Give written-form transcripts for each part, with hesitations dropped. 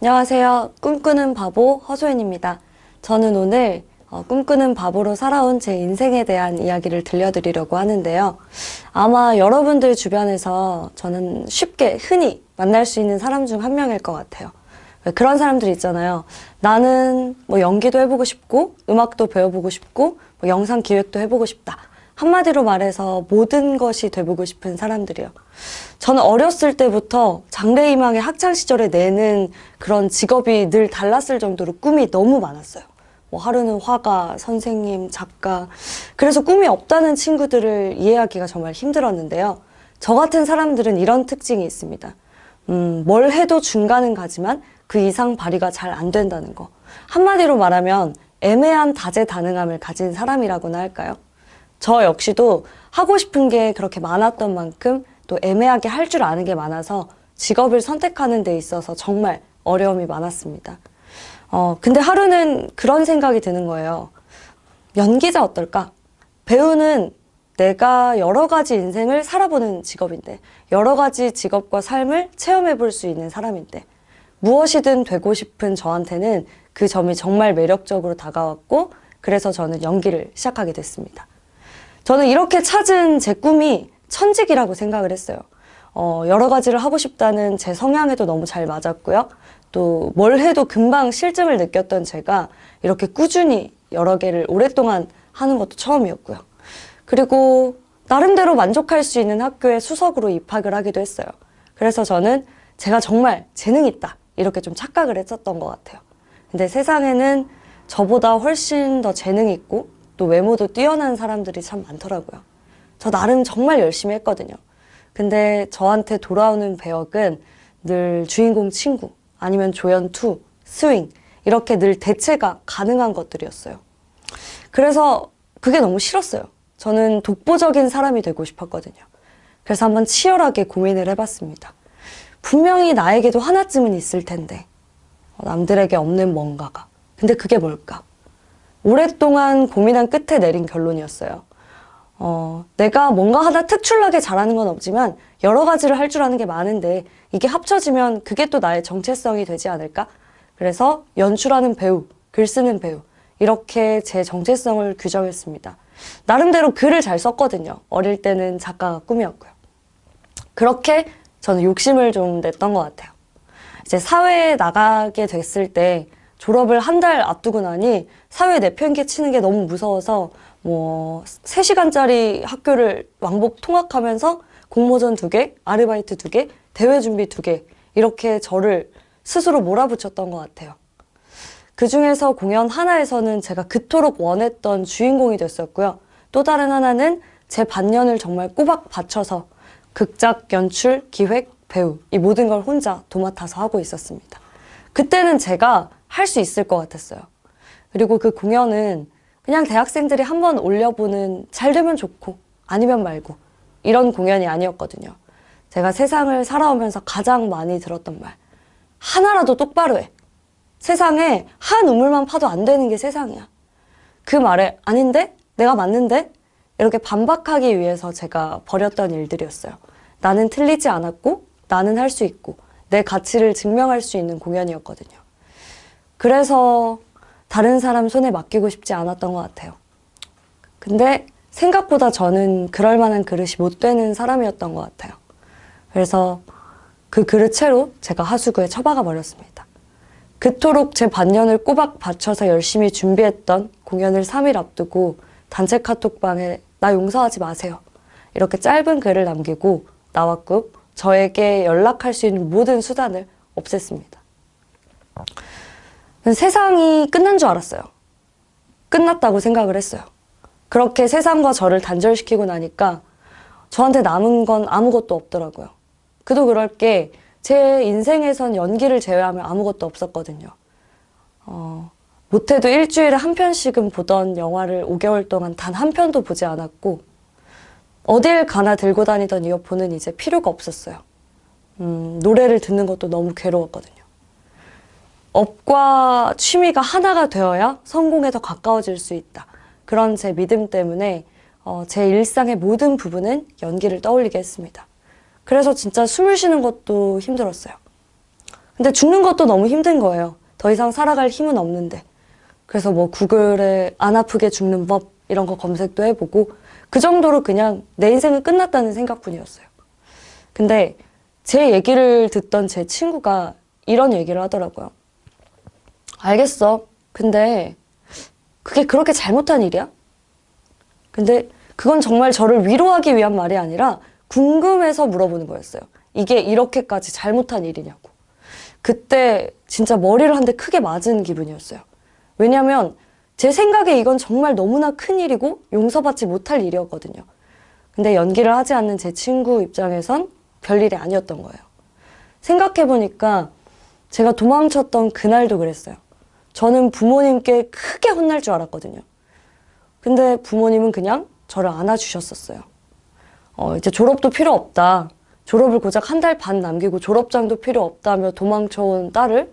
안녕하세요. 꿈꾸는 바보 허소연입니다. 저는 오늘 꿈꾸는 바보로 살아온 제 인생에 대한 이야기를 들려드리려고 하는데요. 아마 여러분들 주변에서 저는 쉽게 흔히 만날 수 있는 사람 중 한 명일 것 같아요. 그런 사람들 있잖아요. 나는 뭐 연기도 해보고 싶고 음악도 배워보고 싶고 뭐 영상 기획도 해보고 싶다. 한마디로 말해서 모든 것이 돼보고 싶은 사람들이요. 저는 어렸을 때부터 장래희망의 학창시절에 내는 그런 직업이 늘 달랐을 정도로 꿈이 너무 많았어요. 뭐 하루는 화가, 선생님, 작가. 그래서 꿈이 없다는 친구들을 이해하기가 정말 힘들었는데요. 저 같은 사람들은 이런 특징이 있습니다. 뭘 해도 중간은 가지만 그 이상 발휘가 잘 안 된다는 거. 한마디로 말하면 애매한 다재다능함을 가진 사람이라고나 할까요? 저 역시도 하고 싶은 게 그렇게 많았던 만큼 또 애매하게 할 줄 아는 게 많아서 직업을 선택하는 데 있어서 정말 어려움이 많았습니다. 근데 하루는 그런 생각이 드는 거예요. 연기자 어떨까? 배우는 내가 여러 가지 인생을 살아보는 직업인데, 여러 가지 직업과 삶을 체험해 볼 수 있는 사람인데, 무엇이든 되고 싶은 저한테는 그 점이 정말 매력적으로 다가왔고, 그래서 저는 연기를 시작하게 됐습니다. 저는 이렇게 찾은 제 꿈이 천직이라고 생각을 했어요. 여러 가지를 하고 싶다는 제 성향에도 너무 잘 맞았고요. 또 뭘 해도 금방 실증을 느꼈던 제가 이렇게 꾸준히 여러 개를 오랫동안 하는 것도 처음이었고요. 그리고 나름대로 만족할 수 있는 학교에 수석으로 입학을 하기도 했어요. 그래서 저는 제가 정말 재능이 있다 이렇게 좀 착각을 했었던 것 같아요. 근데 세상에는 저보다 훨씬 더 재능이 있고 또 외모도 뛰어난 사람들이 참 많더라고요. 저 나름 정말 열심히 했거든요. 근데 저한테 돌아오는 배역은 늘 주인공 친구, 아니면 조연2, 스윙 이렇게 늘 대체가 가능한 것들이었어요. 그래서 그게 너무 싫었어요. 저는 독보적인 사람이 되고 싶었거든요. 그래서 한번 치열하게 고민을 해봤습니다. 분명히 나에게도 하나쯤은 있을 텐데 남들에게 없는 뭔가가. 근데 그게 뭘까? 오랫동안 고민한 끝에 내린 결론이었어요. 내가 뭔가 하나 특출나게 잘하는 건 없지만 여러 가지를 할 줄 아는 게 많은데 이게 합쳐지면 그게 또 나의 정체성이 되지 않을까? 그래서 연출하는 배우, 글 쓰는 배우 이렇게 제 정체성을 규정했습니다. 나름대로 글을 잘 썼거든요. 어릴 때는 작가가 꿈이었고요. 그렇게 저는 욕심을 좀 냈던 것 같아요. 이제 사회에 나가게 됐을 때 졸업을 한 달 앞두고 나니 사회 내편기 치는 게 너무 무서워서 뭐 3시간짜리 학교를 왕복 통학하면서 공모전 2개, 아르바이트 2개, 대회 준비 2개 이렇게 저를 스스로 몰아붙였던 것 같아요. 그중에서 공연 하나에서는 제가 그토록 원했던 주인공이 됐었고요. 또 다른 하나는 제 반년을 정말 꼬박 바쳐서 극작, 연출, 기획, 배우 이 모든 걸 혼자 도맡아서 하고 있었습니다. 그때는 제가 할 수 있을 것 같았어요. 그리고 그 공연은 그냥 대학생들이 한번 올려보는 잘 되면 좋고 아니면 말고 이런 공연이 아니었거든요. 제가 세상을 살아오면서 가장 많이 들었던 말. 하나라도 똑바로 해. 세상에 한 우물만 파도 안 되는 게 세상이야. 그 말에 아닌데? 내가 맞는데? 이렇게 반박하기 위해서 제가 벌였던 일들이었어요. 나는 틀리지 않았고 나는 할 수 있고 내 가치를 증명할 수 있는 공연이었거든요. 그래서 다른 사람 손에 맡기고 싶지 않았던 것 같아요. 근데 생각보다 저는 그럴 만한 그릇이 못 되는 사람이었던 것 같아요. 그래서 그 그릇채로 제가 하수구에 처박아 버렸습니다. 그토록 제 반년을 꼬박 바쳐서 열심히 준비했던 공연을 3일 앞두고 단체 카톡방에 나 용서하지 마세요. 이렇게 짧은 글을 남기고 나왔고 저에게 연락할 수 있는 모든 수단을 없앴습니다. 세상이 끝난 줄 알았어요. 끝났다고 생각을 했어요. 그렇게 세상과 저를 단절시키고 나니까 저한테 남은 건 아무것도 없더라고요. 그도 그럴 게 제 인생에선 연기를 제외하면 아무것도 없었거든요. 못해도 일주일에 한 편씩은 보던 영화를 5개월 동안 단 한 편도 보지 않았고 어딜 가나 들고 다니던 이어폰은 이제 필요가 없었어요. 노래를 듣는 것도 너무 괴로웠거든요. 업과 취미가 하나가 되어야 성공에 더 가까워질 수 있다. 그런 제 믿음 때문에 제 일상의 모든 부분은 연기를 떠올리게 했습니다. 그래서 진짜 숨을 쉬는 것도 힘들었어요. 근데 죽는 것도 너무 힘든 거예요. 더 이상 살아갈 힘은 없는데. 그래서 뭐 구글에 안 아프게 죽는 법 이런 거 검색도 해보고 그 정도로 그냥 내 인생은 끝났다는 생각뿐이었어요. 근데 제 얘기를 듣던 제 친구가 이런 얘기를 하더라고요. 알겠어. 근데 그게 그렇게 잘못한 일이야? 근데 그건 정말 저를 위로하기 위한 말이 아니라 궁금해서 물어보는 거였어요. 이게 이렇게까지 잘못한 일이냐고. 그때 진짜 머리를 한 대 크게 맞은 기분이었어요. 왜냐면 제 생각에 이건 정말 너무나 큰 일이고 용서받지 못할 일이었거든요. 근데 연기를 하지 않는 제 친구 입장에선 별일이 아니었던 거예요. 생각해보니까 제가 도망쳤던 그날도 그랬어요. 저는 부모님께 크게 혼날 줄 알았거든요. 근데 부모님은 그냥 저를 안아주셨었어요. 이제 졸업도 필요 없다. 졸업을 고작 한 달 반 남기고 졸업장도 필요 없다며 도망쳐온 딸을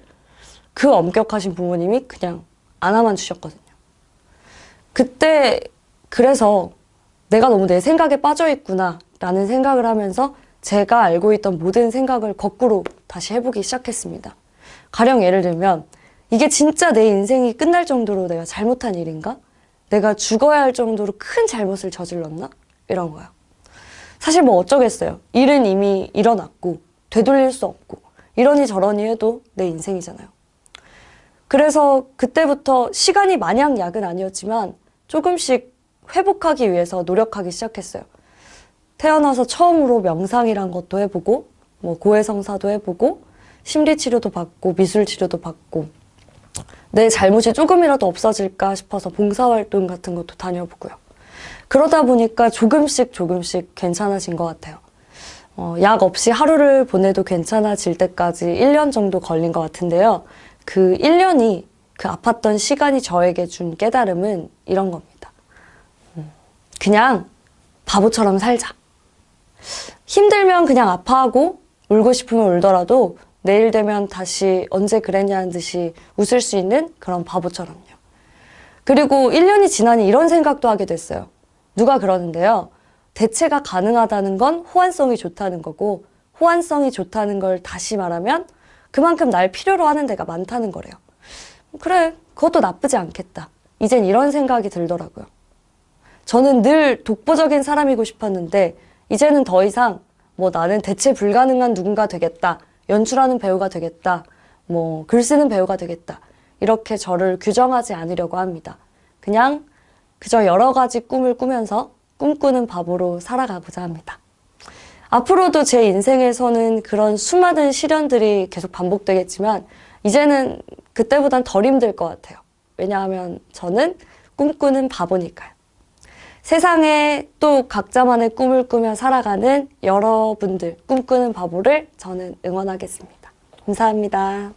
그 엄격하신 부모님이 그냥 안아만 주셨거든요. 그때 그래서 내가 너무 내 생각에 빠져있구나 라는 생각을 하면서 제가 알고 있던 모든 생각을 거꾸로 다시 해보기 시작했습니다. 가령 예를 들면 이게 진짜 내 인생이 끝날 정도로 내가 잘못한 일인가? 내가 죽어야 할 정도로 큰 잘못을 저질렀나? 이런 거요. 사실 뭐 어쩌겠어요. 일은 이미 일어났고 되돌릴 수 없고 이러니 저러니 해도 내 인생이잖아요. 그래서 그때부터 시간이 마냥 약은 아니었지만 조금씩 회복하기 위해서 노력하기 시작했어요. 태어나서 처음으로 명상이란 것도 해보고 뭐 고해성사도 해보고 심리치료도 받고 미술치료도 받고 내 잘못이 조금이라도 없어질까 싶어서 봉사활동 같은 것도 다녀보고요. 그러다 보니까 조금씩 괜찮아진 것 같아요. 약 없이 하루를 보내도 괜찮아질 때까지 1년 정도 걸린 것 같은데요. 그 1년이 그 아팠던 시간이 저에게 준 깨달음은 이런 겁니다. 그냥 바보처럼 살자. 힘들면 그냥 아파하고 울고 싶으면 울더라도 내일 되면 다시 언제 그랬냐는 듯이 웃을 수 있는 그런 바보처럼요. 그리고 1년이 지나니 이런 생각도 하게 됐어요. 누가 그러는데요. 대체가 가능하다는 건 호환성이 좋다는 거고 호환성이 좋다는 걸 다시 말하면 그만큼 날 필요로 하는 데가 많다는 거래요. 그래, 그것도 나쁘지 않겠다. 이젠 이런 생각이 들더라고요. 저는 늘 독보적인 사람이고 싶었는데 이제는 더 이상 뭐 나는 대체 불가능한 누군가 되겠다. 연출하는 배우가 되겠다. 뭐 글 쓰는 배우가 되겠다. 이렇게 저를 규정하지 않으려고 합니다. 그냥 그저 여러 가지 꿈을 꾸면서 꿈꾸는 바보로 살아가고자 합니다. 앞으로도 제 인생에서는 그런 수많은 시련들이 계속 반복되겠지만 이제는 그때보단 덜 힘들 것 같아요. 왜냐하면 저는 꿈꾸는 바보니까요. 세상에 또 각자만의 꿈을 꾸며 살아가는 여러분들 꿈꾸는 바보를 저는 응원하겠습니다. 감사합니다.